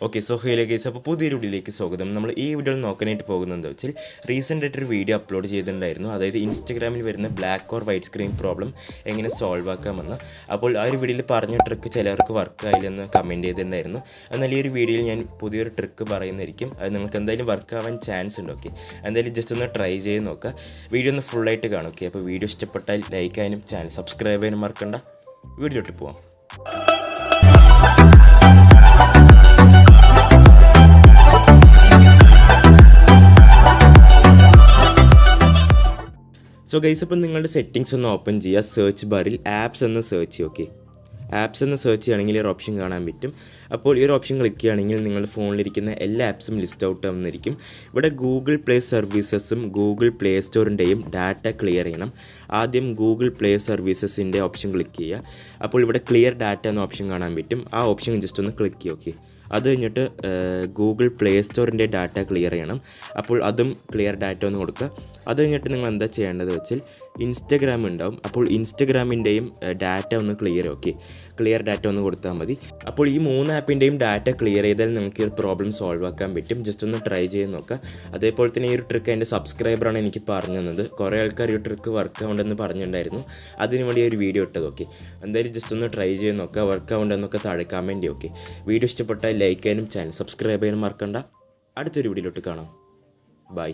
Okay, so hello guys, അപ്പോൾ പുതിയൊരു വീഡിയോയിലേക്ക് സ്വാഗതം. നമ്മൾ ഈ വീഡിയോയിൽ നോക്കാനായിട്ട് പോകുന്നത് എന്താ വെച്ചാൽ റീസെൻ്റ് ആയിട്ടൊരു വീഡിയോ അപ്ലോഡ് ചെയ്തിട്ടുണ്ടായിരുന്നു. അതായത് ഇൻസ്റ്റഗ്രാമിൽ വരുന്ന black or white screen problem എങ്ങനെ സോൾവ് ആക്കാമെന്ന്. അപ്പോൾ ആ ഒരു വീഡിയോയിൽ പറഞ്ഞ ട്രിക്ക് ചിലവർക്ക് വർക്ക് ആയില്ലെന്ന് കമൻറ്റ് ചെയ്തിട്ടുണ്ടായിരുന്നു. എന്നാൽ ഈ ഒരു വീഡിയോയിൽ ഞാൻ പുതിയൊരു ട്രിക്ക് പറയുന്നതായിരിക്കും. അത് നിങ്ങൾക്ക് എന്തായാലും വർക്ക് ആവാൻ ചാൻസ് ഉണ്ട്. ഓക്കെ, എന്തായാലും ജസ്റ്റ് ഒന്ന് ട്രൈ ചെയ്ത് നോക്കുക. വീഡിയോ ഒന്ന് ഫുള്ളായിട്ട് കാണും. ഓക്കെ, അപ്പോൾ വീഡിയോ ഇഷ്ടപ്പെട്ടാൽ ലൈക്ക് ചെയ്യാനും ചാനൽ സബ്സ്ക്രൈബ് ചെയ്യാനും മറക്കണ്ട. വീഡിയോട്ട് പോവാം. സോ ഗൈസ്, അപ്പം നിങ്ങളുടെ സെറ്റിങ്സ് ഒന്ന് ഓപ്പൺ ചെയ്യുക. സെർച്ച് ബാറിൽ ആപ്സ് എന്ന് സെർച്ച് ചെയ്യുക. ഓക്കെ, ആപ്സ് എന്ന് സെർച്ച് ചെയ്യുകയാണെങ്കിൽ ഒരു ഓപ്ഷൻ കാണാൻ പറ്റും. അപ്പോൾ ഈ ഒരു ഓപ്ഷൻ ക്ലിക്ക് ചെയ്യുകയാണെങ്കിൽ നിങ്ങളുടെ ഫോണിലിരിക്കുന്ന എല്ലാ ആപ്സും ലിസ്റ്റ് ഔട്ട് ആവുന്നതായിരിക്കും. ഇവിടെ ഗൂഗിൾ പ്ലേ സർവീസസും ഗൂഗിൾ പ്ലേ സ്റ്റോറിൻ്റെയും ഡാറ്റ ക്ലിയർ ചെയ്യണം. ആദ്യം ഗൂഗിൾ പ്ലേ സർവീസസിൻ്റെ ഓപ്ഷൻ ക്ലിക്ക് ചെയ്യുക. അപ്പോൾ ഇവിടെ ക്ലിയർ ഡാറ്റ എന്ന ഓപ്ഷൻ കാണാൻ പറ്റും. ആ ഓപ്ഷൻ ജസ്റ്റ് ഒന്ന് ക്ലിക്ക് ചെയ്യുക. ഓക്കെ, അത് കഴിഞ്ഞിട്ട് ഗൂഗിൾ പ്ലേ സ്റ്റോറിൻ്റെ ഡാറ്റ ക്ലിയർ ചെയ്യണം. അപ്പോൾ അതും ക്ലിയർ ഡാറ്റ ഒന്ന് കൊടുക്കുക. അത് കഴിഞ്ഞിട്ട് നിങ്ങൾ എന്താ ചെയ്യേണ്ടത് വെച്ചാൽ ഇൻസ്റ്റഗ്രാം ഉണ്ടാവും. അപ്പോൾ ഇൻസ്റ്റഗ്രാമിൻ്റെയും ഡാറ്റ ഒന്ന് ക്ലിയർ. ഓക്കെ, ക്ലിയർ ഡാറ്റ ഒന്ന് കൊടുത്താൽ മതി. അപ്പോൾ ഈ 3 ആപ്പിൻ്റെയും ഡാറ്റ ക്ലിയർ ചെയ്താൽ നിങ്ങൾക്ക് ഈ ഒരു പ്രോബ്ലം സോൾവ് ആക്കാൻ പറ്റും. ജസ്റ്റ് ഒന്ന് ട്രൈ ചെയ്ത് നോക്കുക. അതേപോലെ തന്നെ ഈ ഒരു ട്രിക്ക് എൻ്റെ സബ്സ്ക്രൈബറാണ് എനിക്ക് പറഞ്ഞു തന്നത്. കുറേ ആൾക്കാർ ഈ ട്രിക്ക് വർക്ക് ആവുണ്ടെന്ന് പറഞ്ഞിട്ടുണ്ടായിരുന്നു. അതിന് വേണ്ടി ഒരു വീഡിയോ ഇട്ടത്. ഓക്കെ, എന്തായാലും ജസ്റ്റ് ഒന്ന് ട്രൈ ചെയ്ത് നോക്കുക. വർക്ക് ആവുണ്ടെന്നൊക്കെ താഴെ കമൻറ്റ്. ഓക്കെ, വീഡിയോ ഇഷ്ടപ്പെട്ടാൽ ലൈക്ക് ചെയ്യാനും ചാനൽ സബ്സ്ക്രൈബ് ചെയ്യാനും മറക്കണ്ട. അടുത്തൊരു വീഡിയോയിലോട്ട് കാണാം. ബൈ.